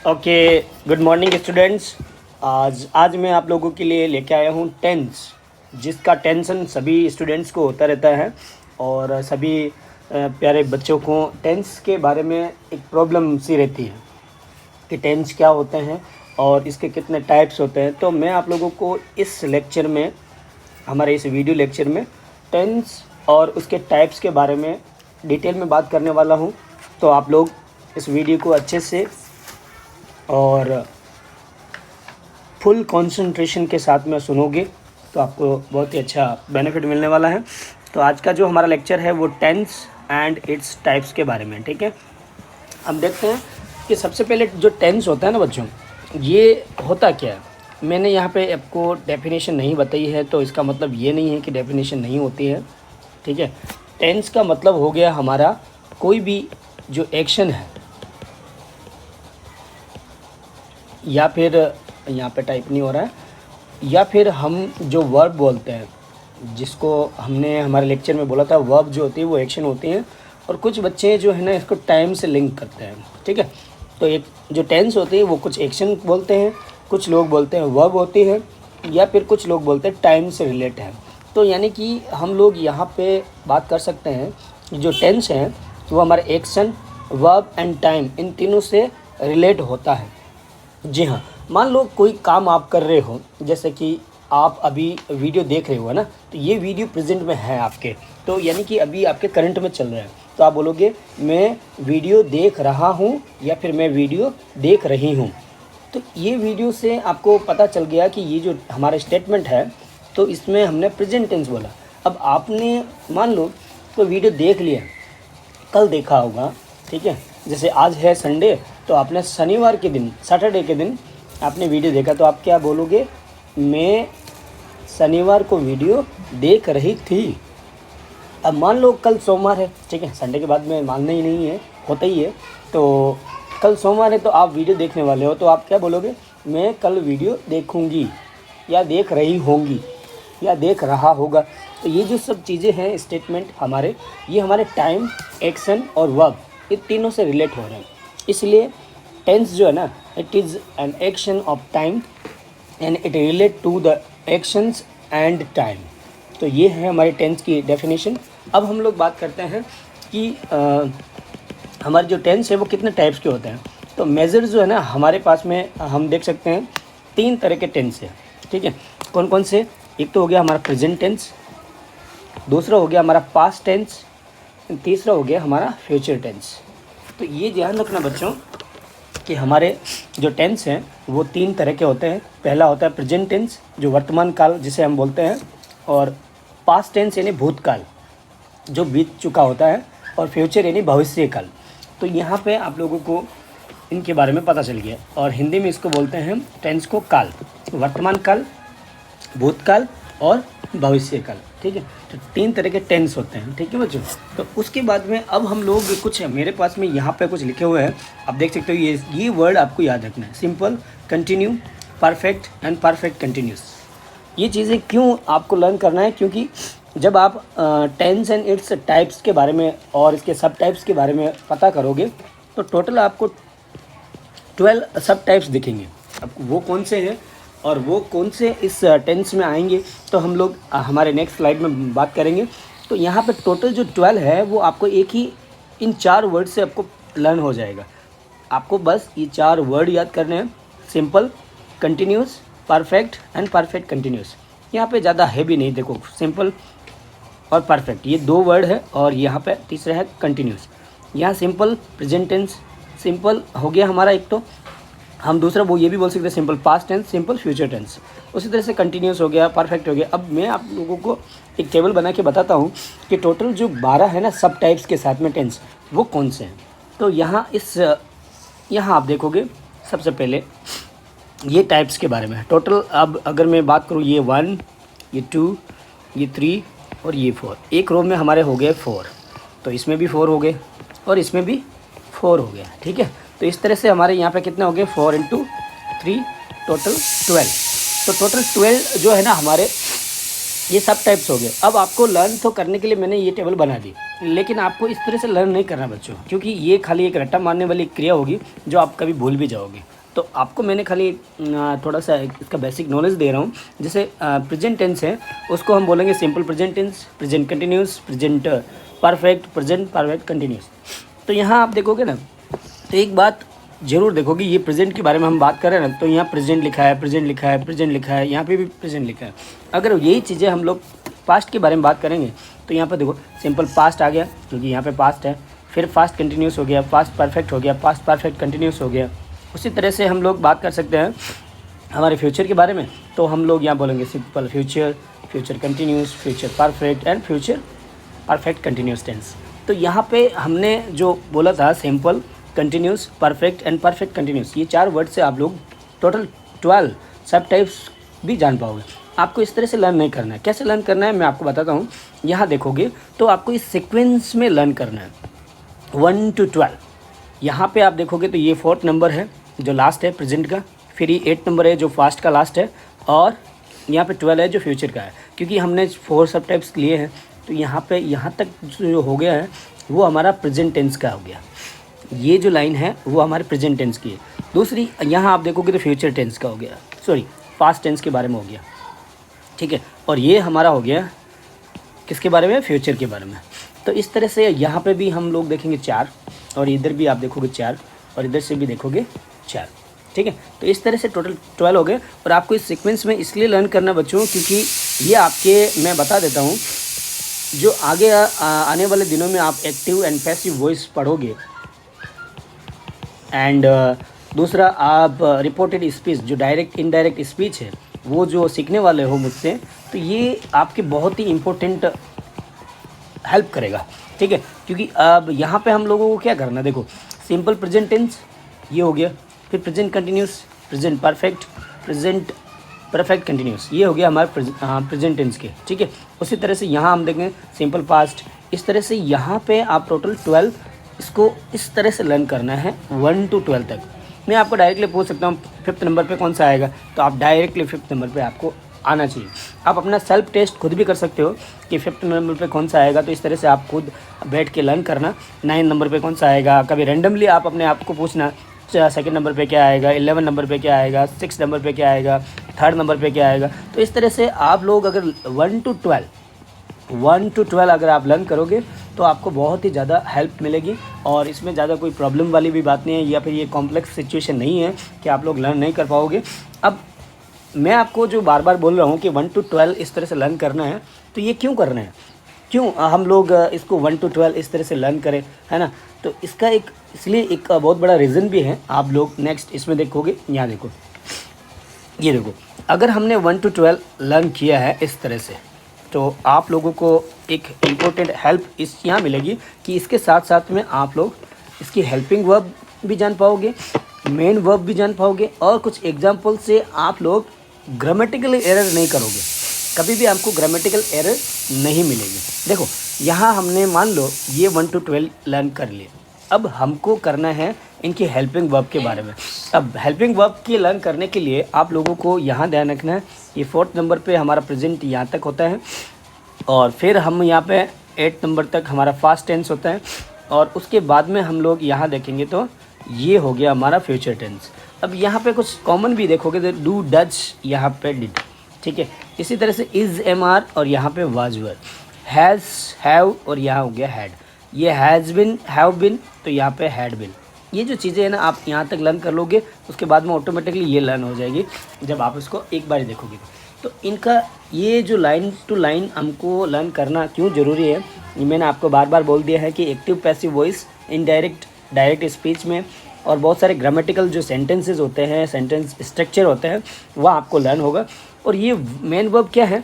Okay, good morning students. आज मैं आप लोगों के लिए लेके आया हूँ टेंस, जिसका टेंशन सभी स्टूडेंट्स को होता रहता है और सभी प्यारे बच्चों को टेंस के बारे में एक प्रॉब्लम सी रहती है कि टेंस क्या होते हैं और इसके कितने टाइप्स होते हैं। तो मैं आप लोगों को इस लेक्चर में, हमारे इस वीडियो लेक्चर में टेंस और उसके टाइप्स के बारे में डिटेल में बात करने वाला हूँ। तो आप लोग इस वीडियो को अच्छे से और फुल कंसंट्रेशन के साथ में सुनोगे तो आपको बहुत ही अच्छा बेनिफिट मिलने वाला है। तो आज का जो हमारा लेक्चर है वो टेंस एंड इट्स टाइप्स के बारे में, ठीक है। हम देखते हैं कि सबसे पहले जो टेंस होता है ना बच्चों, ये होता क्या है। मैंने यहाँ पे आपको डेफिनेशन नहीं बताई है, तो इसका मतलब ये नहीं है कि डेफिनेशन नहीं होती है, ठीक है। टेंस का मतलब हो गया हमारा कोई भी जो एक्शन है या फिर यहाँ पे टाइप नहीं हो रहा है, या फिर हम जो वर्ब बोलते हैं, जिसको हमने हमारे लेक्चर में बोला था, वर्ब जो होती है वो एक्शन होती है और कुछ बच्चे जो है ना इसको टाइम से लिंक करते हैं, ठीक है। तो एक जो टेंस होती है वो कुछ एक्शन बोलते हैं, कुछ लोग बोलते हैं वर्ब होती है, या फिर कुछ लोग बोलते हैं टाइम से रिलेट है। तो यानी कि हम लोग यहाँ पे बात कर सकते हैं कि जो टेंस है वो हमारे एक्शन, वर्ब एंड टाइम, इन तीनों से रिलेट होता है। जी हाँ, मान लो कोई काम आप कर रहे हो, जैसे कि आप अभी वीडियो देख रहे हो ना, तो ये वीडियो प्रेजेंट में है आपके, तो यानी कि अभी आपके करंट में चल रहा है। तो आप बोलोगे मैं वीडियो देख रहा हूँ या फिर मैं वीडियो देख रही हूँ। तो ये वीडियो से आपको पता चल गया कि ये जो हमारा स्टेटमेंट है तो इसमें हमने प्रेजेंट टेंस बोला। अब आपने मान लो तो वीडियो देख लिया, कल देखा होगा, ठीक है। जैसे आज है संडे, तो आपने शनिवार के दिन, सैटरडे के दिन आपने वीडियो देखा, तो आप क्या बोलोगे, मैं शनिवार को वीडियो देख रही थी। अब मान लो कल सोमवार है, ठीक है, संडे के बाद में मानना ही नहीं है, होता ही है। तो कल सोमवार है तो आप वीडियो देखने वाले हो, तो आप क्या बोलोगे, मैं कल वीडियो देखूंगी या देख रही होंगी या देख रहा होगा। तो ये जो सब चीज़ें हैं स्टेटमेंट हमारे, ये हमारे टाइम, एक्शन और वर्ब, ये तीनों से रिलेट हो रहे हैं। इसलिए टेंस जो है ना, it is an action of time and it relate to the actions and time. तो ये है हमारे टेंस की डेफिनेशन। अब हम लोग बात करते हैं कि हमारे जो टेंस है वो कितने टाइप्स के होते हैं। तो मेजर जो है ना हमारे पास में, हम देख सकते हैं 3 तरह के टेंस है, ठीक है। कौन कौन से, एक तो हो गया हमारा प्रेजेंट टेंस, दूसरा हो गया हमारा पास्ट टेंस, तीसरा हो गया हमारा फ्यूचर टेंस। तो ये ध्यान रखना बच्चों कि हमारे जो टेंस हैं वो 3 तरह के होते हैं। पहला होता है प्रेजेंट टेंस, जो वर्तमान काल जिसे हम बोलते हैं, और पास्ट टेंस यानी भूतकाल जो बीत चुका होता है, और फ्यूचर यानी भविष्य काल। तो यहाँ पे आप लोगों को इनके बारे में पता चल गया। और हिंदी में इसको बोलते हैं टेंस को काल, वर्तमान काल, भूतकाल और भविष्य काल, ठीक है। तो 3 तरह के टेंस होते हैं, ठीक है बच्चों। तो उसके बाद में अब हम लोग कुछ, मेरे पास में यहाँ पे कुछ लिखे हुए हैं, आप देख सकते हो। ये वर्ड आपको याद रखना है, simple, continue, perfect and perfect continuous. ये चीज़ें क्यों आपको लर्न करना है, क्योंकि जब आप टेंस एंड इट्स टाइप्स के बारे में और इसके सब टाइप्स के बारे में पता करोगे तो टोटल आपको 12 सब टाइप्स दिखेंगे। अब वो कौन से हैं और वो कौन से इस टेंस में आएंगे तो हम लोग हमारे नेक्स्ट स्लाइड में बात करेंगे। तो यहाँ पे टोटल जो 12 है वो आपको एक ही इन 4 वर्ड से आपको लर्न हो जाएगा। आपको बस ये 4 वर्ड याद करने हैं, simple, continuous, perfect and perfect continuous. यहाँ पे ज़्यादा है भी नहीं, देखो सिंपल और परफेक्ट, ये 2 वर्ड है, और यहाँ पे तीसरा है कंटिन्यूस। यहाँ सिंपल प्रेजेंट टेंस, सिंपल हो गया हमारा एक, तो हम दूसरा वो ये भी बोल सकते हैं simple past tense, simple future tense. उसी तरह से कंटिन्यूस हो गया, परफेक्ट हो गया। अब मैं आप लोगों को एक टेबल बना के बताता हूँ कि टोटल जो 12 है ना सब टाइप्स के साथ में टेंस, वो कौन से हैं। तो यहाँ आप देखोगे सबसे पहले ये टाइप्स के बारे में टोटल। अब अगर मैं बात करूँ, ये 1, ये 2, ये 3 और ये 4, एक रो में हमारे हो गए 4, तो इसमें भी 4 हो गए और इसमें भी 4 हो गया, ठीक है। तो इस तरह से हमारे यहाँ पे कितने हो गए, 4 × 3 टोटल 12। तो टोटल 12 जो है ना हमारे ये सब टाइप्स हो गए। अब आपको लर्न तो करने के लिए मैंने ये टेबल बना दी, लेकिन आपको इस तरह से लर्न नहीं करना बच्चों, क्योंकि ये खाली एक रट्टा मारने वाली क्रिया होगी जो आप कभी भूल भी जाओगे। तो आपको मैंने खाली थोड़ा सा इसका बेसिक नॉलेज दे रहा हूँ। जैसे प्रेजेंट टेंस है, उसको हम बोलेंगे simple present tense, present continuous, present perfect, present perfect continuous. तो यहाँ आप देखोगे ना, तो एक बात जरूर देखोगे, ये प्रेजेंट के बारे में हम बात कर रहे हैं ना, तो यहाँ प्रेजेंट लिखा है, प्रेजेंट लिखा है, प्रेजेंट लिखा है, यहाँ पे भी प्रेजेंट लिखा है। अगर यही चीज़ें हम लोग पास्ट के बारे में बात करेंगे तो यहाँ पर देखो सिंपल पास्ट आ गया, क्योंकि यहाँ पे पास्ट है, फिर पास्ट कंटिन्यूस हो गया, पास्ट परफेक्ट हो गया, पास्ट परफेक्ट कंटिन्यूस हो गया। उसी तरह से हम लोग बात कर सकते हैं हमारे फ्यूचर के बारे में, तो हम लोग यहाँ बोलेंगे simple future, future continuous, future perfect and future perfect continuous tense. तो यहाँ पे हमने जो बोला था simple, continuous, perfect and perfect continuous, ये 4 वर्ड से आप लोग टोटल 12 सब टाइप्स भी जान पाओगे। आपको इस तरह से लर्न नहीं करना है। कैसे लर्न करना है मैं आपको बताता हूँ। यहाँ देखोगे तो आपको इस सीक्वेंस में लर्न करना है 1 to 12। यहाँ पे आप देखोगे तो ये 4th नंबर है जो लास्ट है प्रेजेंट का, फिर ये 8th नंबर है जो फास्ट का लास्ट है, और यहाँ पे 12 है जो फ्यूचर का है। क्योंकि हमने 4 सब टाइप्स लिए हैं, तो यहाँ पे यहाँ तक जो हो गया है वो हमारा प्रेजेंट टेंस का हो गया। ये जो लाइन है वो हमारे प्रेजेंट टेंस की है। दूसरी यहाँ आप देखोगे तो फ्यूचर टेंस का हो गया, सॉरी पास्ट टेंस के बारे में हो गया, ठीक है। और ये हमारा हो गया किसके बारे में, फ्यूचर के बारे में। तो इस तरह से यहाँ पे भी हम लोग देखेंगे 4, और इधर भी आप देखोगे 4, और इधर से भी देखोगे 4, ठीक है। तो इस तरह से टोटल 12 हो गए। और आपको इस सीक्वेंस में इसलिए लर्न करना बच्चों, क्योंकि ये आपके, मैं बता देता हूँ, जो आगे आने वाले दिनों में आप एक्टिव एंड पैसिव वॉइस पढ़ोगे, एंड दूसरा आप रिपोर्टेड स्पीच, जो डायरेक्ट इनडायरेक्ट स्पीच है, वो जो सीखने वाले हो मुझसे, तो ये आपके बहुत ही इम्पोर्टेंट हेल्प करेगा, ठीक है। क्योंकि अब यहाँ पे हम लोगों को क्या करना है, देखो सिंपल प्रेजेंट टेंस ये हो गया, फिर present continuous, present perfect, present perfect continuous, ये हो गया हमारे प्रेजेंट टेंस के, ठीक है। उसी तरह से यहाँ हम देखें सिंपल पास्ट। इस तरह से यहाँ पे आप टोटल 12 इसको इस तरह से लर्न करना है 1 to 12 तक। मैं आपको डायरेक्टली पूछ सकता हूँ 5th नंबर पे कौन सा आएगा, तो आप डायरेक्टली 5th नंबर पे आपको आना चाहिए। आप अपना सेल्फ टेस्ट खुद भी कर सकते हो कि 5th नंबर पे कौन सा आएगा, तो इस तरह से आप खुद बैठ के लर्न करना। 9 नंबर पे कौन सा आएगा, कभी रैंडमली आप अपने आप को पूछना 2nd नंबर पे क्या आएगा, 11 नंबर पे क्या आएगा, 6 नंबर पे क्या आएगा, 3rd नंबर पे क्या आएगा। तो इस तरह से आप लोग अगर 1 to 12 अगर आप लर्न करोगे तो आपको बहुत ही ज़्यादा हेल्प मिलेगी। और इसमें ज़्यादा कोई प्रॉब्लम वाली भी बात नहीं है, या फिर ये कॉम्प्लेक्स सिचुएशन नहीं है कि आप लोग लर्न नहीं कर पाओगे। अब मैं आपको जो बार बार बोल रहा हूँ कि 1 to 12 इस तरह से लर्न करना है, तो ये क्यों करना है, क्यों हम लोग इसको 1 to 12 इस तरह से लर्न करें, है ना। तो इसका एक इसलिए एक बहुत बड़ा रीज़न भी है। आप लोग नेक्स्ट इसमें देखोगे, यहाँ देखो, ये देखो, अगर हमने 1 to 12 लर्न किया है इस तरह से, तो आप लोगों को एक इम्पोर्टेंट हेल्प इस यहाँ मिलेगी कि इसके साथ साथ में आप लोग इसकी हेल्पिंग वर्ब भी जान पाओगे, मेन वर्ब भी जान पाओगे, और कुछ एग्जाम्पल से आप लोग ग्रामेटिकल एरर नहीं करोगे। कभी भी आपको ग्रामेटिकल एरर नहीं मिलेगी। देखो यहाँ हमने मान लो ये 1 to 12 लर्न कर लिए, अब हमको करना है इनकी हेल्पिंग वर्ब के बारे में। अब हेल्पिंग वर्ब की लर्न करने के लिए आप लोगों को यहाँ ध्यान रखना है, ये 4th नंबर पे हमारा प्रेजेंट यहाँ तक होता है, और फिर हम यहाँ पे 8th नंबर तक हमारा फास्ट टेंस होता है, और उसके बाद में हम लोग यहाँ देखेंगे तो ये हो गया हमारा फ्यूचर टेंस। अब यहाँ पे कुछ कॉमन भी देखोगे तो डू, डज, यहाँ पे डिड, ठीक है। इसी तरह से इज़, एम, आर, और यहाँ पे वाज, वर, हैज़, हैव, और यहाँ हो गया हैड। ये हैज़ बिन, हैव बिन, तो यहाँ पे हैड बिन। ये जो चीज़ें हैं ना, आप यहाँ तक लर्न कर लोगे, उसके बाद में ऑटोमेटिकली ये लर्न हो जाएगी जब आप इसको एक बार देखोगे। तो इनका ये जो लाइन टू लाइन हमको लर्न करना क्यों ज़रूरी है, ये मैंने आपको बार बार बोल दिया है कि active passive voice, indirect, direct speech में, और बहुत सारे ग्रामेटिकल जो सेंटेंसेस होते हैं, सेंटेंस स्ट्रक्चर होते हैं, वह आपको लर्न होगा। और ये मेन वर्ब क्या है,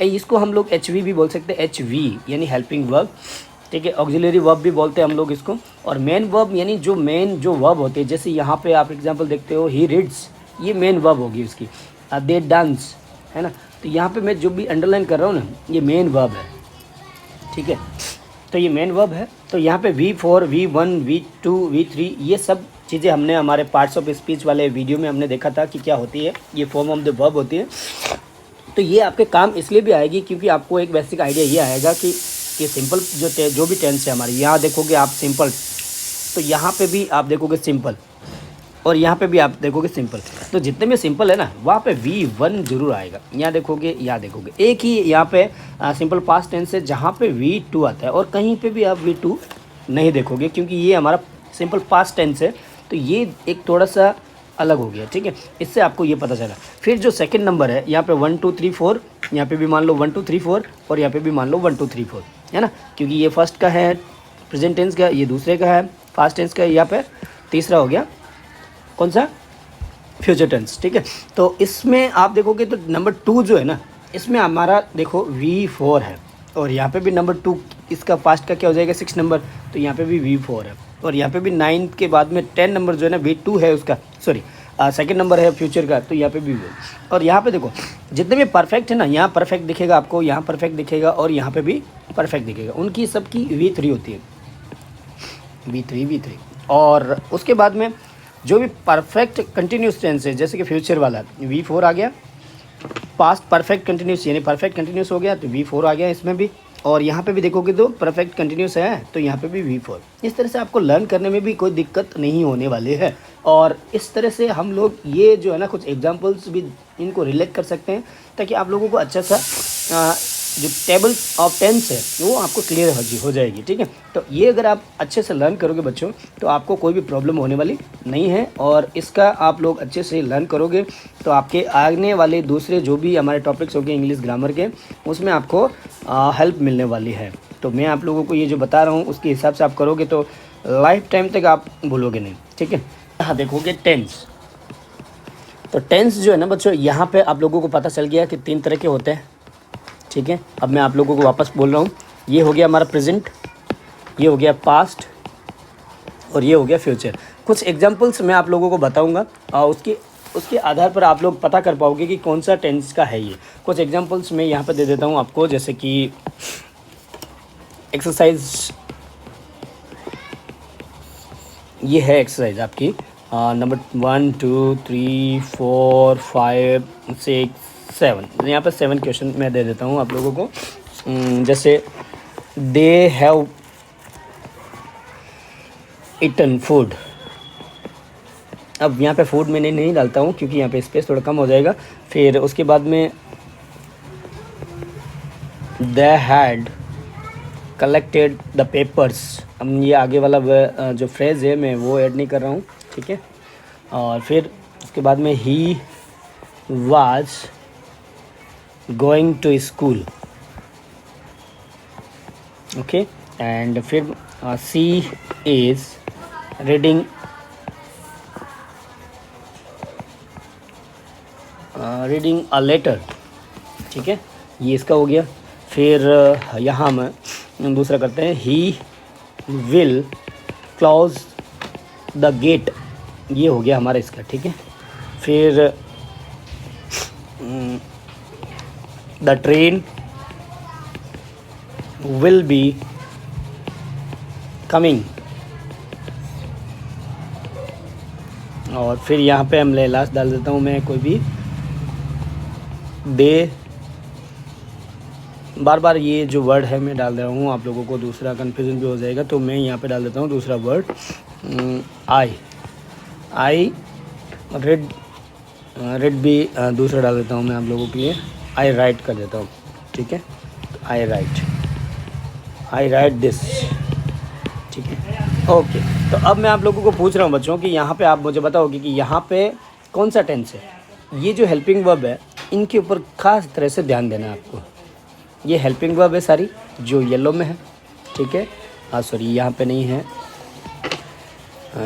इसको हम लोग HV भी बोल सकते हैं, HV यानी हेल्पिंग वर्ब, ठीक है। ऑक्सिलरी वर्ब भी बोलते हैं हम लोग इसको। और मेन वर्ब यानी जो मेन जो वर्ब होती है, जैसे यहाँ पे आप एग्जांपल देखते हो, ही रीड्स, ये मेन वर्ब होगी उसकी। दे डांस, है ना। तो यहाँ पे मैं जो भी अंडरलाइन कर रहा हूँ ना, ये मेन वर्ब है, ठीक है। तो ये मेन वर्ब है। तो यहाँ पे V4, V1, V2, V3 ये सब चीज़ें हमने हमारे पार्ट्स ऑफ स्पीच वाले वीडियो में हमने देखा था कि क्या होती है, ये फॉर्म ऑफ द वर्ब होती है। तो ये आपके काम इसलिए भी आएगी क्योंकि आपको एक बेसिक आइडिया ये आएगा कि सिंपल जो भी टेंस है हमारी, यहाँ देखोगे आप सिंपल, तो यहाँ पे भी आप देखोगे सिंपल, और यहाँ पे भी आप देखोगे सिंपल। तो जितने भी सिंपल है ना वहाँ पे V1 जरूर आएगा। यहाँ देखोगे एक ही यहाँ पे सिंपल पास्ट टेंस है जहाँ पे V2 आता है, और कहीं पे भी आप V2 नहीं देखोगे क्योंकि ये हमारा सिंपल पास्ट टेंस है। तो ये एक थोड़ा सा अलग हो गया, ठीक है। इससे आपको ये पता चला। फिर जो सेकंड नंबर है यहाँ पे 1 2 3 4, यहाँ पे भी मान लो 1 2 3 4, और यहाँ पे भी मान लो 1 2 3 4, है ना, क्योंकि ये फर्स्ट का है प्रेजेंट टेंस का, ये दूसरे का है पास्ट टेंस का, यहाँ पे तीसरा हो गया कौन सा, फ्यूचर टेंस, ठीक है। तो इसमें आप देखोगे तो नंबर 2 जो है ना, इसमें हमारा देखो V4 है, और यहाँ पे भी नंबर 2 इसका पास्ट का क्या हो जाएगा 6 नंबर, तो यहाँ पे भी V4 है, और यहाँ पे भी 9 के बाद में 10 नंबर जो है ना V2 है उसका, सॉरी सेकंड नंबर है फ्यूचर का, तो यहाँ पे भी और यहाँ पे देखो जितने भी परफेक्ट है ना, यहाँ परफेक्ट दिखेगा आपको, यहाँ परफेक्ट दिखेगा, और यहाँ पे भी परफेक्ट दिखेगा, उनकी सबकी V3 होती है, V3। और उसके बाद में जो भी परफेक्ट कंटिन्यूस टेंस है, जैसे कि फ्यूचर वाला V4 आ गया, पास्ट परफेक्ट कंटिन्यूस यानी परफेक्ट कंटिन्यूस हो गया तो V4 आ गया इसमें भी, और यहाँ पे भी देखोगे तो परफेक्ट कंटिन्यूस है तो यहाँ पे भी V4। इस तरह से आपको लर्न करने में भी कोई दिक्कत नहीं होने वाली है। और इस तरह से हम लोग ये जो है ना कुछ एग्जांपल्स भी इनको रिलेट कर सकते हैं, ताकि आप लोगों को अच्छा सा जो टेबल ऑफ टेंस है वो आपको क्लियर हो जाएगी, ठीक है। तो ये अगर आप अच्छे से लर्न करोगे बच्चों, तो आपको कोई भी प्रॉब्लम होने वाली नहीं है, और इसका आप लोग अच्छे से लर्न करोगे तो आपके आने वाले दूसरे जो भी हमारे टॉपिक्स होंगे इंग्लिश ग्रामर के, उसमें आपको हेल्प मिलने वाली है। तो मैं आप लोगों को ये जो बता रहा हूँ उसके हिसाब से आप करोगे तो लाइफ टाइम तक आप भूलोगे नहीं, ठीक है। हाँ, देखोगे टेंस, तो टेंस जो है ना बच्चों, यहाँ पे आप लोगों को पता चल गया कि 3 तरह के होते हैं, ठीक है। अब मैं आप लोगों को वापस बोल रहा हूँ, ये हो गया हमारा प्रेजेंट, ये हो गया पास्ट, और ये हो गया फ्यूचर। कुछ एग्जांपल्स मैं आप लोगों को बताऊंगा, और उसके आधार पर आप लोग पता कर पाओगे कि कौन सा टेंस का है ये। कुछ एग्जांपल्स मैं यहाँ पर दे देता हूँ आपको, जैसे कि एक्सरसाइज, ये है एक्सरसाइज आपकी नंबर 1 2 3 4 5 6 7। यहाँ पर 7 क्वेश्चन मैं दे देता हूँ आप लोगों को। जैसे दे हैव ईटन फूड, अब यहाँ पे फूड मैंने नहीं डालता हूँ क्योंकि यहाँ पे स्पेस थोड़ा कम हो जाएगा। फिर उसके बाद में they had collected the papers, अब ये आगे वाला जो फ्रेज़ है मैं वो ऐड नहीं कर रहा हूँ, ठीक है। और फिर उसके बाद में he was going to school, okay. And फिर she is reading a letter, ठीक है, ये इसका हो गया। फिर यहाँ हम दूसरा करते हैं, he will close the gate, ये हो गया हमारा इसका, ठीक है। फिर the train will be coming, और फिर यहाँ पे हम लास्ट डाल देता हूँ मैं कोई भी, दे, बार बार ये जो वर्ड है मैं डाल रहा हूँ, आप लोगों को दूसरा कन्फ्यूजन भी हो जाएगा, तो मैं यहाँ पे डाल देता हूँ दूसरा वर्ड, आई रेड भी दूसरा डाल देता हूँ मैं आप लोगों के लिए, आई राइट कर देता हूँ, ठीक है। आई राइट दिस, ठीक है, ओके। तो अब मैं आप लोगों को पूछ रहा हूँ बच्चों कि यहाँ पे आप मुझे बताओगे कि यहाँ पे कौन सा टेंस है। ये जो हेल्पिंग वर्ब है इनके ऊपर खास तरह से ध्यान देना है आपको। ये हेल्पिंग वर्ब है सारी जो येलो में है, ठीक है। सॉरी यहाँ पे नहीं है,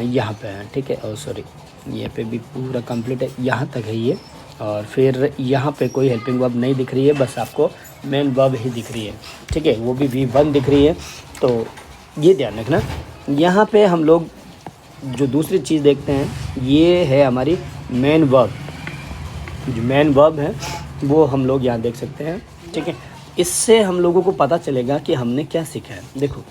यहाँ पे है, ठीक है। और सॉरी ये पे भी पूरा कंप्लीट है, यहाँ तक है ये। और फिर यहाँ पे कोई हेल्पिंग वर्ब नहीं दिख रही है, बस आपको मेन वर्ब ही दिख रही है, ठीक है, वो भी V1 दिख रही है। तो ये ध्यान रखना, यहाँ पे हम लोग जो दूसरी चीज़ देखते हैं ये है हमारी मेन वर्ब। जो मेन वर्ब है वो हम लोग यहाँ देख सकते हैं, ठीक है। इससे हम लोगों को पता चलेगा कि हमने क्या सीखा है। देखो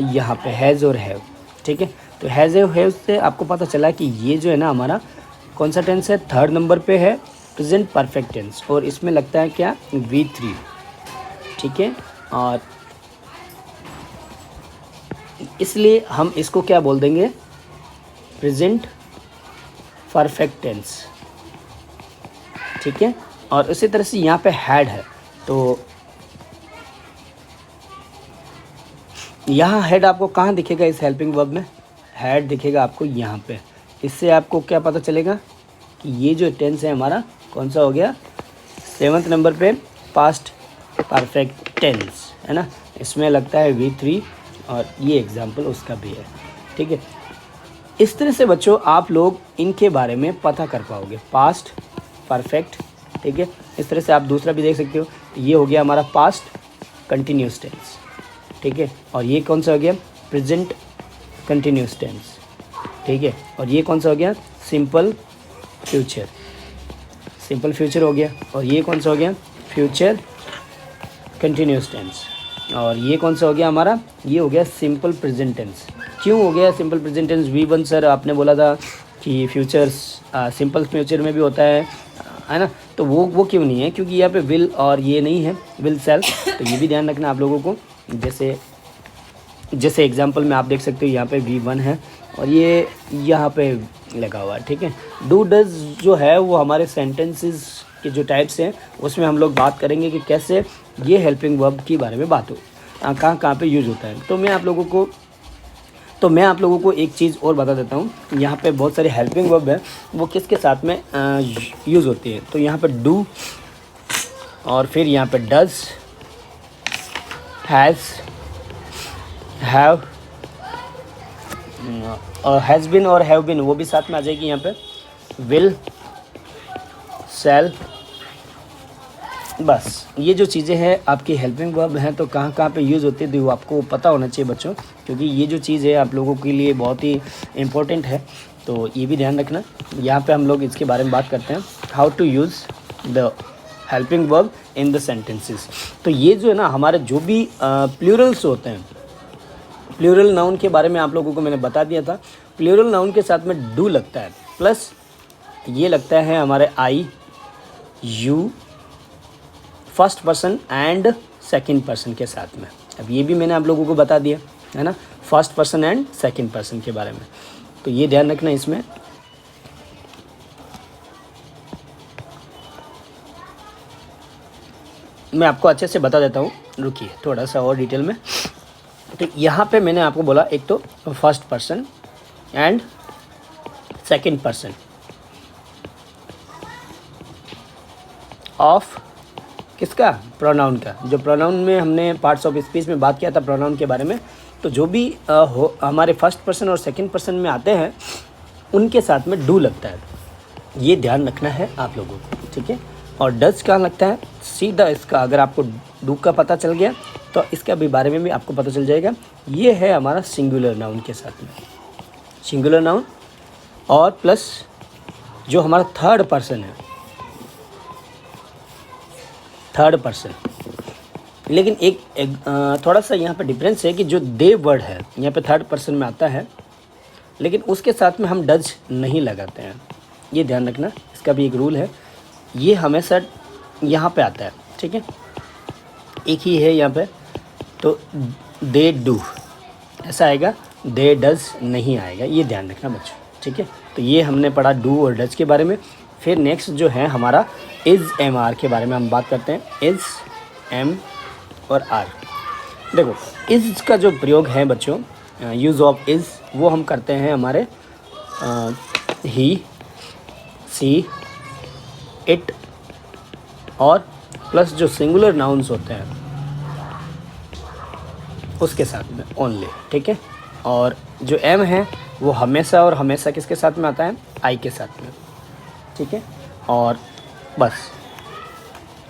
यहाँ पे हैज़ और हैव, ठीक है। तो हैज़ और हैव से आपको पता चला कि ये जो है ना हमारा कौन सा टेंस है, 3rd नंबर पे है, प्रेजेंट परफेक्ट टेंस, और इसमें लगता है क्या, V3, ठीक है। और इसलिए हम इसको क्या बोल देंगे, प्रेजेंट परफेक्ट टेंस, ठीक है। और उसी तरह से यहाँ पे हैड है, तो यहाँ हेड आपको कहाँ दिखेगा इस हेल्पिंग वर्ब में, हेड दिखेगा आपको यहाँ पे। इससे आपको क्या पता चलेगा कि ये जो टेंस है हमारा कौन सा हो गया, 7th नंबर पे पास्ट परफेक्ट टेंस, है ना। इसमें लगता है V3, और ये एग्जाम्पल उसका भी है, ठीक है। इस तरह से बच्चों आप लोग इनके बारे में पता कर पाओगे, पास्ट परफेक्ट, ठीक है। इस तरह से आप दूसरा भी देख सकते हो, ये हो गया हमारा पास्ट कंटिन्यूस टेंस, ठीक है। और ये कौन सा हो गया, प्रेजेंट कंटिन्यूस टेंस, ठीक है। और ये कौन सा हो गया, सिंपल फ्यूचर, सिंपल फ्यूचर हो गया। और ये कौन सा हो गया, फ्यूचर कंटिन्यूस टेंस। और ये कौन सा हो गया हमारा, ये हो गया सिंपल प्रेजेंट टेंस। क्यों हो गया simple present tense, V1 sir आपने बोला था कि फ्यूचर्स सिंपल फ्यूचर में भी होता है ना, तो वो क्यों नहीं है, क्योंकि यहाँ पे विल और ये नहीं है, विल सेल्फ। तो ये भी ध्यान रखना आप लोगों को। जैसे एग्जांपल में आप देख सकते हो यहाँ पे V1 है और ये यहाँ पे लगा हुआ है, ठीक है। डू डज जो है वो हमारे सेंटेंसेस के जो टाइप्स हैं उसमें हम लोग बात करेंगे कि कैसे ये हेल्पिंग वर्ब के बारे में बात हो, कहाँ पे यूज़ होता है। तो मैं आप लोगों को एक चीज़ और बता देता हूँ। यहाँ पे बहुत सारे हेल्पिंग वर्ब है, वो किसके साथ में यूज़ होती है। तो यहाँ पे डू, और फिर यहाँ पे डज, हैज़, हैव, और हैज़ बिन और हैव बिन वो भी साथ में आ जाएगी यहाँ पे, विल, शैल। बस ये जो चीज़ें हैं आपकी हेल्पिंग वर्ब हैं, तो कहाँ पे यूज़ होती है तो वो आपको पता होना चाहिए बच्चों, क्योंकि ये जो चीज़ है आप लोगों के लिए बहुत ही इम्पोर्टेंट है। तो ये भी ध्यान रखना। यहाँ पे हम लोग इसके बारे में बात करते हैं, how to use the helping verb in the sentences. तो ये जो है ना हमारे जो भी प्लूरल्स होते हैं, प्लूरल नाउन के बारे में आप लोगों को मैंने बता दिया था। प्लूरल नाउन के साथ में डू लगता है, प्लस ये लगता है हमारे I, you, first person and second person के साथ में। अब ये भी मैंने आप लोगों को बता दिया है ना, first person and second person के बारे में। तो ये ध्यान रखना इसमें। मैं आपको अच्छे से बता देता हूँ, रुकिए थोड़ा सा और डिटेल में। तो यहाँ पे मैंने आपको बोला एक तो first person and second person of किसका, प्रोनाउन का। जो प्रोनाउन में हमने पार्ट्स ऑफ स्पीच में बात किया था प्रोनाउन के बारे में, तो जो भी हमारे फर्स्ट पर्सन और सेकंड पर्सन में आते हैं उनके साथ में डू लगता है। ये ध्यान रखना है आप लोगों को, ठीक है। और डज कहाँ लगता है, सीधा इसका अगर आपको डू का पता चल गया तो इसका भी बारे में भी आपको पता चल जाएगा। ये है हमारा सिंगुलर नाउन के साथ में, सिंगुलर नाउन, और प्लस जो हमारा थर्ड पर्सन है, थर्ड पर्सन। लेकिन एक थोड़ा सा यहाँ पे डिफरेंस है कि जो दे वर्ड है यहाँ पे थर्ड पर्सन में आता है, लेकिन उसके साथ में हम डज नहीं लगाते हैं। ये ध्यान रखना, इसका भी एक रूल है, ये हमेशा यहाँ पे आता है, ठीक है। एक ही है यहाँ पे, तो दे डू ऐसा आएगा, दे डज नहीं आएगा, ये ध्यान रखना बच्चों, ठीक है। तो ये हमने पढ़ा डू और डज के बारे में। फिर नेक्स्ट जो है हमारा इज़, एम, आर के बारे में हम बात करते हैं। इज़, एम और आर। देखो इज़ का जो प्रयोग है बच्चों, यूज़ ऑफ इज़, वो हम करते हैं हमारे ही, सी, इट, और प्लस जो सिंगुलर नाउन्स होते हैं उसके साथ में ओनली, ठीक है। और जो एम है वो हमेशा और हमेशा किसके साथ में आता है, आई के साथ में, ठीक है। और बस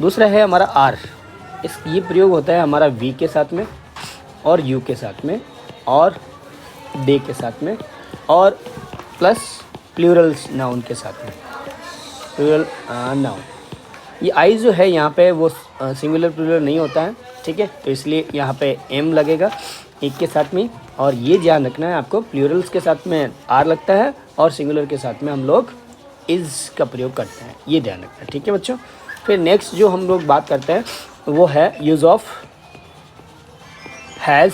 दूसरा है हमारा आर, ये प्रयोग होता है हमारा वी के साथ में और यू के साथ में और दे के साथ में, और प्लस प्लूरल्स नाउन के साथ में, प्लूरल नाउन। ये आई जो है यहाँ पे वो सिंगुलर प्लूरल नहीं होता है, ठीक है। तो इसलिए यहाँ पे एम लगेगा एक के साथ में। और ये ध्यान रखना है आपको, प्लूरल्स के साथ में आर लगता है और सिंगुलर के साथ में हम लोग इज़ का प्रयोग करते हैं, ये ध्यान रखना है। ठीक है बच्चों। फिर नेक्स्ट जो हम लोग बात करते हैं वो है यूज़ ऑफ हैज़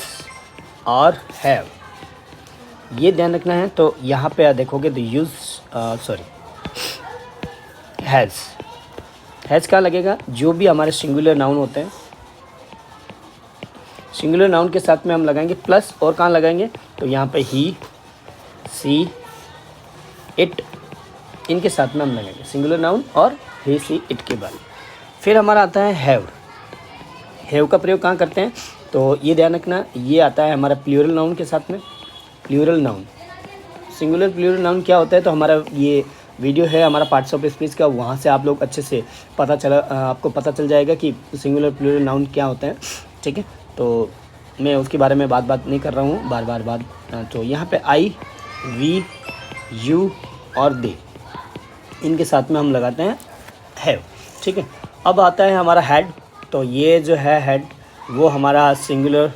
और हैव, ये ध्यान रखना है। तो यहाँ पे आप देखोगे तो हैज़ कहाँ लगेगा, जो भी हमारे सिंगुलर नाउन होते हैं, सिंगुलर नाउन के साथ में हम लगाएंगे प्लस, और कहाँ लगाएंगे तो यहाँ पे ही, सी, इट, इनके साथ में हम लगाएंगे सिंगुलर नाउन और ही, सी, इट के बाद। फिर हमारा आता है हैव का प्रयोग कहाँ करते हैं, तो ये ध्यान रखना, ये आता है हमारा प्लूरल नाउन के साथ में। Plural noun, singular plural noun क्या होता है, तो हमारा ये वीडियो है हमारा पार्ट्स ऑफ स्पीच का, वहाँ से आप लोग अच्छे से आपको पता चल जाएगा कि सिंगुलर प्लूरल नाउन क्या होता है। ठीक है, तो मैं उसके बारे में बात नहीं कर रहा हूँ बार। तो यहाँ पे आई, वी, यू और दे, इनके साथ में हम लगाते हैं हैव। ठीक है, अब आता है हमारा हैड। तो ये जो है हैड वो हमारा सिंगुलर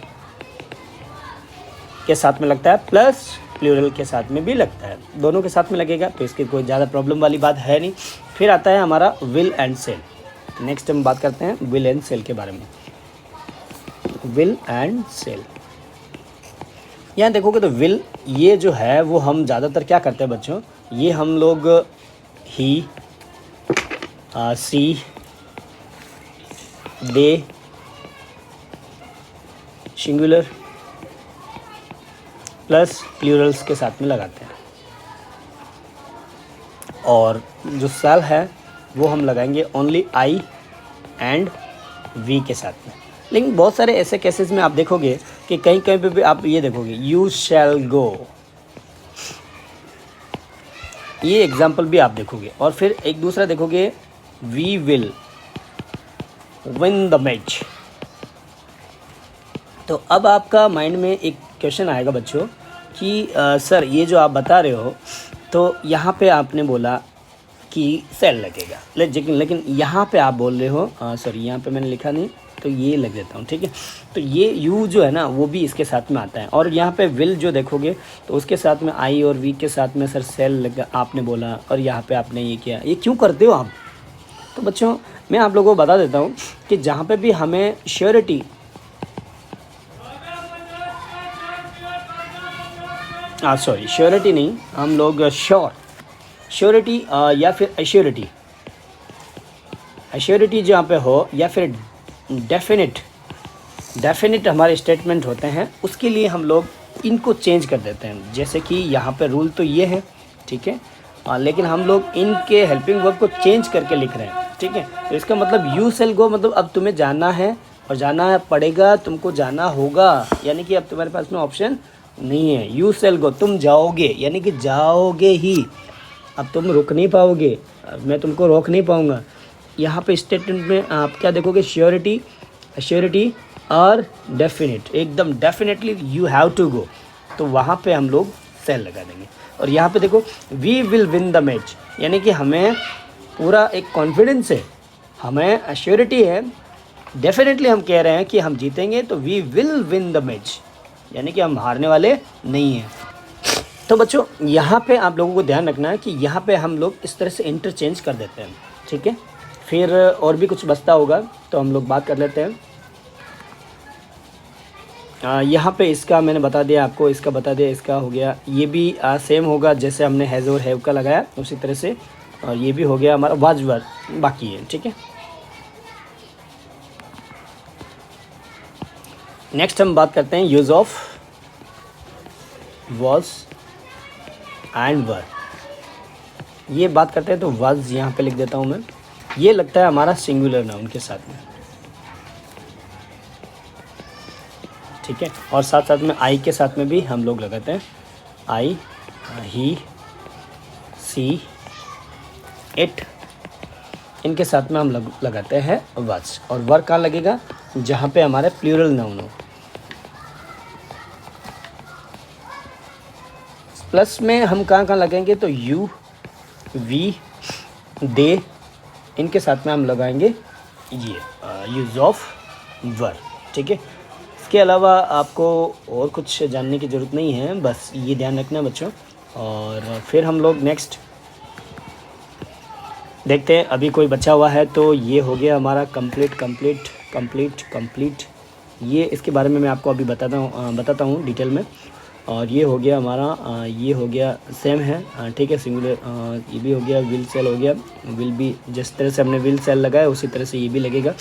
के साथ में लगता है प्लस प्लूरल के साथ में भी लगता है, दोनों के साथ में लगेगा, तो इसकी कोई ज़्यादा प्रॉब्लम वाली बात है नहीं। फिर आता है हमारा विल एंड सेल। नेक्स्ट हम बात करते हैं विल एंड सेल के बारे में। विल एंड सेल, यहाँ देखोगे तो विल, ये जो है वो हम ज़्यादातर क्या करते हैं बच्चों, ये हम लोग ही, सी, दे, सिंगुलर प्लस प्लूरल्स के साथ में लगाते हैं, और जो सेल है वो हम लगाएंगे ओनली आई एंड वी के साथ में। लेकिन बहुत सारे ऐसे केसेस में आप देखोगे कि कहीं कहीं पे भी आप ये देखोगे यू शैल गो, ये एग्जाम्पल भी आप देखोगे। और फिर एक दूसरा देखोगे we will win the match. तो अब आपका माइंड में एक क्वेश्चन आएगा बच्चों कि सर ये जो आप बता रहे हो, तो यहाँ पे आपने बोला कि सेल लगेगा, लेकिन यहाँ पे आप बोल रहे हो, सॉरी यहाँ पे मैंने लिखा नहीं, तो ये लग देता हूँ। ठीक है, तो ये यू जो है ना वो भी इसके साथ में आता है, और यहाँ पे विल जो देखोगे तो उसके साथ में आई और वी के साथ में सर सेल लगा आपने बोला, और यहाँ पे आपने ये किया, ये क्यों करते हो आप। तो बच्चों मैं आप लोगों को बता देता हूँ कि जहाँ पे भी हमें श्योरिटी, श्योरिटी नहीं, हम लोग श्योरिटी या फिर एश्योरिटी जहाँ पे हो, या फिर डेफिनेट हमारे स्टेटमेंट होते हैं, उसके लिए हम लोग इनको चेंज कर देते हैं। जैसे कि यहाँ पे रूल तो ये है, ठीक है, लेकिन हम लोग इनके हेल्पिंग वर्ब को चेंज करके लिख रहे हैं। ठीक है, तो इसका मतलब यू शैल गो, मतलब अब तुम्हें जाना है और जाना पड़ेगा, तुमको जाना होगा, यानी कि अब तुम्हारे पास में ऑप्शन नहीं है। यू शैल गो, तुम जाओगे, यानी कि जाओगे ही, अब तुम रुक नहीं पाओगे, मैं तुमको रोक नहीं पाऊँगा। यहाँ पे स्टेटमेंट में आप क्या देखोगे, श्योरिटी और डेफिनेट, एकदम definitely you have to go, तो वहाँ पे हम लोग सेल लगा देंगे। और यहाँ पे देखो we will win the match, यानी कि हमें पूरा एक कॉन्फिडेंस है, हमें एश्योरिटी है, डेफिनेटली हम कह रहे हैं कि हम जीतेंगे, तो we will win the match, यानी कि हम हारने वाले नहीं हैं। तो बच्चों यहाँ पे आप लोगों को ध्यान रखना है कि यहाँ पे हम लोग इस तरह से इंटरचेंज कर देते हैं। ठीक है, फिर और भी कुछ बचता होगा तो हम लोग बात कर लेते हैं। यहाँ पे इसका मैंने बता दिया आपको, इसका बता दिया, इसका हो गया, ये भी सेम होगा जैसे हमने हैज़ और हैव का लगाया उसी तरह से, और ये भी हो गया हमारा वाज वर, बाकी है। ठीक है, नेक्स्ट हम बात करते हैं यूज़ ऑफ वॉज एंड वर। ये बात करते हैं तो वॉज यहाँ पे लिख देता हूँ मैं, ये लगता है हमारा सिंगुलर नाउन के साथ में। ठीक है, और साथ साथ में आई के साथ में भी हम लोग लगाते हैं, आई, ही, सी, इट, इनके साथ में हम लगाते हैं वाज। और वर कहाँ लगेगा, जहाँ पे हमारे प्लूरल नाउन हो। प्लस में हम कहाँ लगेंगे, तो यू, वी, दे, इनके साथ में हम लगाएंगे ये यूज़ ऑफ वर। ठीक है, इसके अलावा आपको और कुछ जानने की ज़रूरत नहीं है, बस ये ध्यान रखना बच्चों। और फिर हम लोग नेक्स्ट देखते हैं अभी कोई बचा हुआ है। तो ये हो गया हमारा कंप्लीट। ये इसके बारे में मैं आपको अभी बताता हूँ डिटेल में। और ये हो गया हमारा ये हो गया सेम है, ठीक है, सिंगुलर। ये भी हो गया, विल सेल हो गया। विल भी जिस तरह से हमने विल सेल लगाया उसी तरह से ये भी लगेगा,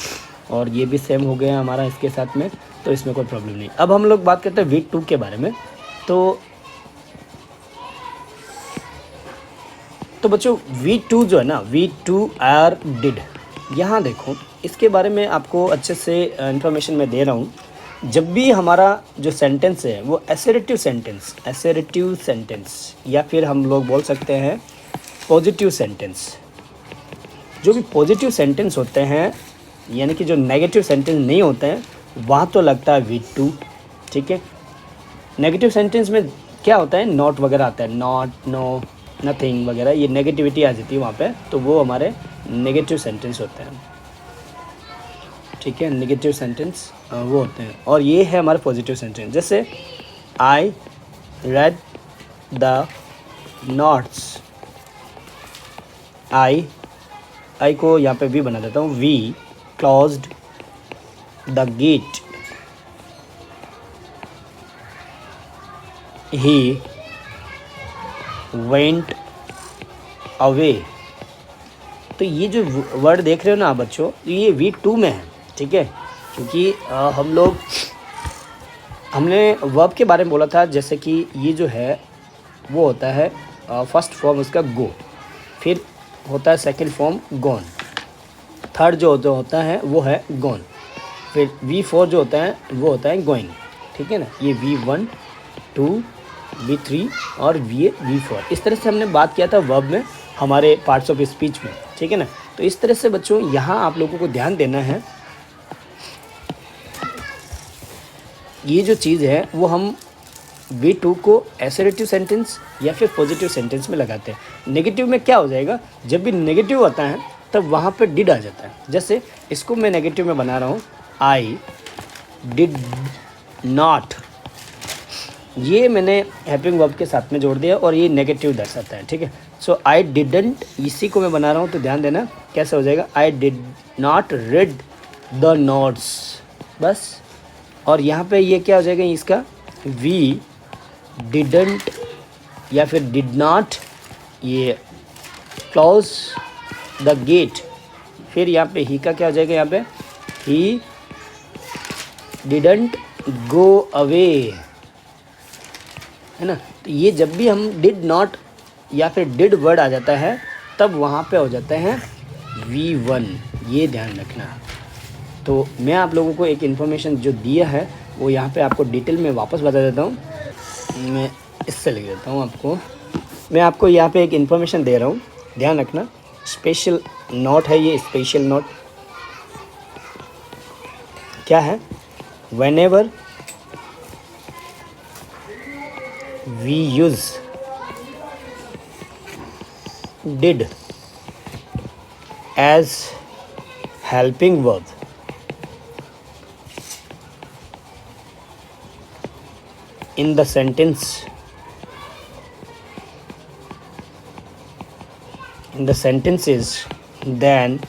और ये भी सेम हो गया हमारा इसके साथ में, तो इसमें कोई प्रॉब्लम नहीं। अब हम लोग बात करते हैं V2 के बारे में। तो बच्चों V2 जो है ना, V2 आर डिड, यहाँ देखो इसके बारे में आपको अच्छे से इंफॉर्मेशन मैं दे रहा हूँ। जब भी हमारा जो सेंटेंस है वो एसेरेटिव सेंटेंस या फिर हम लोग बोल सकते हैं पॉजिटिव सेंटेंस, जो भी पॉजिटिव सेंटेंस होते हैं, यानी कि जो नेगेटिव सेंटेंस नहीं होते हैं, वहाँ तो लगता है V2, ठीक है। नेगेटिव सेंटेंस में क्या होता है, नॉट वगैरह आता है, नॉट, नो, नथिंग वगैरह, ये नेगेटिविटी आ जाती है वहाँ पे, तो वो हमारे नेगेटिव सेंटेंस होते हैं, ठीक है। नेगेटिव सेंटेंस वो होते हैं। और ये है हमारे पॉजिटिव सेंटेंस, जैसे I read the notes. I को यहाँ पे वी बना देता हूँ, we closed the gate. He went away. तो ये जो वर्ड देख रहे हो ना आप बच्चों, ये V2 में है, ठीक है, क्योंकि हमने वर्ब के बारे में बोला था, जैसे कि ये जो है वो होता है फर्स्ट फॉर्म उसका गो, फिर होता है सेकंड फॉर्म गॉन, थर्ड जो होता है वो है गॉन, फिर V4 जो होता है वो होता है गोइंग, ठीक है ना। ये V1, 2, V3 और V4, इस तरह से हमने बात किया था वर्ब में हमारे पार्ट्स ऑफ स्पीच में, ठीक है ना। तो इस तरह से बच्चों यहाँ आप लोगों को ध्यान देना है, ये जो चीज़ है वो हम V2 को एसेरेटिव सेंटेंस या फिर पॉजिटिव सेंटेंस में लगाते हैं। नेगेटिव में क्या हो जाएगा, जब भी नेगेटिव आता है तब वहाँ पे डिड आ जाता है। जैसे इसको मैं नेगेटिव में बना रहा हूँ, आई डिड नॉट, ये मैंने हेल्पिंग वर्ब के साथ में जोड़ दिया और ये नेगेटिव दर्शाता है, ठीक है। सो आई डिडंट, इसी को मैं बना रहा हूँ, तो ध्यान देना कैसे हो जाएगा, I did not read the notes, बस। और यहाँ पे ये क्या हो जाएगा इसका, वी डिडंट या फिर डिड नॉट, ये क्लोज द गेट, फिर यहाँ पे ही का क्या हो जाएगा, यहाँ पे ही डिडंट गो अवे, है ना। तो ये जब भी हम डिड नॉट या फिर डिड वर्ड आ जाता है तब वहाँ पे हो जाता है V1, ये ध्यान रखना। तो मैं आप लोगों को एक इन्फॉर्मेशन जो दिया है वो यहाँ पे आपको डिटेल में वापस बता देता हूँ। मैं इससे लिख देता हूँ आपको, मैं आपको यहाँ पे एक इन्फॉर्मेशन दे रहा हूँ, ध्यान रखना। स्पेशल नोट है ये, स्पेशल नोट क्या है, whenever we use did as helping verb in the sentences, then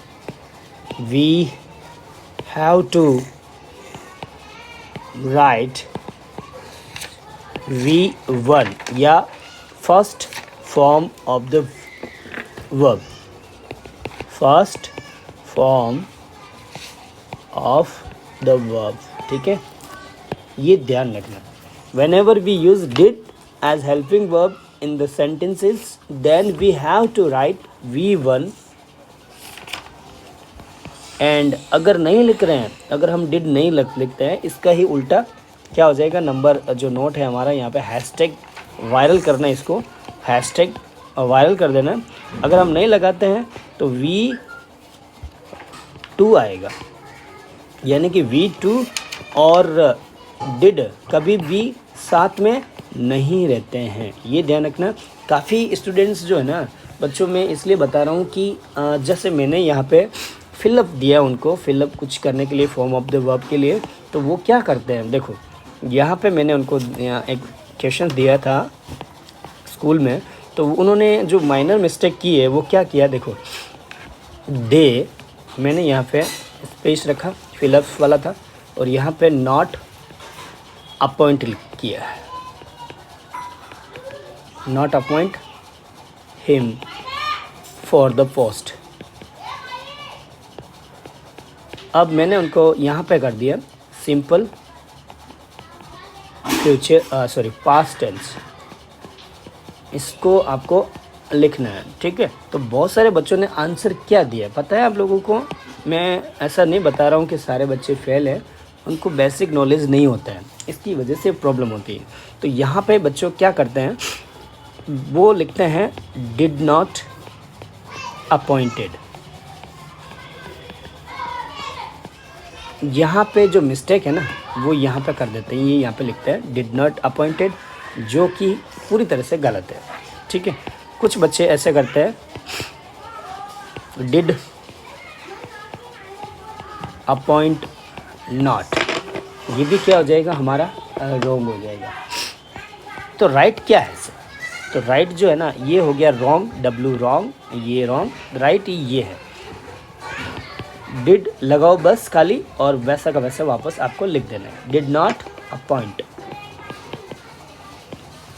we have to write V1 या first form of the verb, first form of the verb, ठीक है, ये ध्यान रखना। Whenever we use did as helping verb in the sentences, then we have to write V1, and अगर नहीं लिख रहे हैं, अगर हम did नहीं लिखते हैं, इसका ही उल्टा क्या हो जाएगा, नंबर जो नोट है हमारा यहाँ पे हैशटैग वायरल करना है, इसको हैशटैग वायरल कर देना। अगर हम नहीं लगाते हैं तो V2 आएगा, यानी कि V2 और डिड कभी भी साथ में नहीं रहते हैं, ये ध्यान रखना। काफ़ी स्टूडेंट्स जो है ना बच्चों में, इसलिए बता रहा हूँ कि जैसे मैंने यहाँ पे फिलअप दिया उनको, फिलअप कुछ करने के लिए फॉर्म ऑफ द वर्ब के लिए, तो वो क्या करते हैं, देखो यहाँ पे मैंने उनको एक क्वेश्चन दिया था स्कूल में, तो उन्होंने जो माइनर मिस्टेक की है वो क्या किया, देखो दे मैंने यहाँ पे स्पेस रखा, फिलअप्स वाला था, और यहाँ पे नॉट अपॉइंट किया है, not appoint him for the post. अब मैंने उनको यहाँ पे कर दिया simple future sorry past tense, इसको आपको लिखना है, ठीक है। तो बहुत सारे बच्चों ने आंसर क्या दिया पता है आप लोगों को। मैं ऐसा नहीं बता रहा हूँ कि सारे बच्चे फेल हैं, उनको बेसिक नॉलेज नहीं होता है, इसकी वजह से प्रॉब्लम होती है। तो यहाँ पे बच्चों क्या करते हैं, वो लिखते हैं डिड नॉट अपॉइंटेड। यहाँ पे जो मिस्टेक है ना वो यहाँ पे कर देते हैं, ये यहाँ पे लिखते हैं डिड नॉट अपॉइंटेड, जो कि पूरी तरह से गलत है, ठीक है। कुछ बच्चे ऐसे करते हैं डिड अपॉइंट नॉट, ये भी क्या हो जाएगा हमारा रॉन्ग हो जाएगा। तो राइट क्या है सर, तो राइट जो है ना ये हो गया रॉन्ग, डब्लू रॉन्ग, ये रॉन्ग, राइट ये है। डिड लगाओ बस खाली और वैसा का वैसा वापस आपको लिख देना है, डिड नॉट अपॉइंट।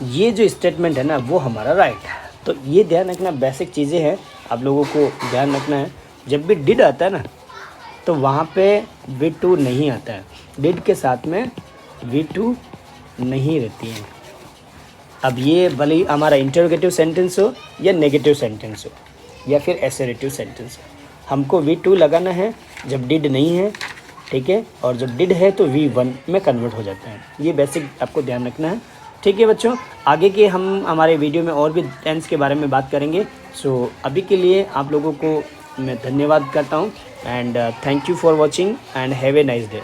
ये जो स्टेटमेंट है ना वो हमारा राइट है। तो ये ध्यान रखना, बेसिक चीज़ें हैं आप लोगों को ध्यान रखना है। जब भी डिड आता है ना तो वहाँ पे V2 नहीं आता है, डिड के साथ में V2 नहीं रहती है। अब ये भले ही हमारा इंटरोगेटिव सेंटेंस हो या नेगेटिव सेंटेंस हो या फिर एसरेटिव सेंटेंस हो, हमको V2 लगाना है जब डिड नहीं है, ठीक है, और जब डिड है तो V1 में कन्वर्ट हो जाता है। ये बेसिक आपको ध्यान रखना है, ठीक है बच्चों। आगे के हम हमारे वीडियो में और भी टेंस के बारे में बात करेंगे। सो अभी के लिए आप लोगों को मैं धन्यवाद करता हूँ and thank you for watching and have a nice day.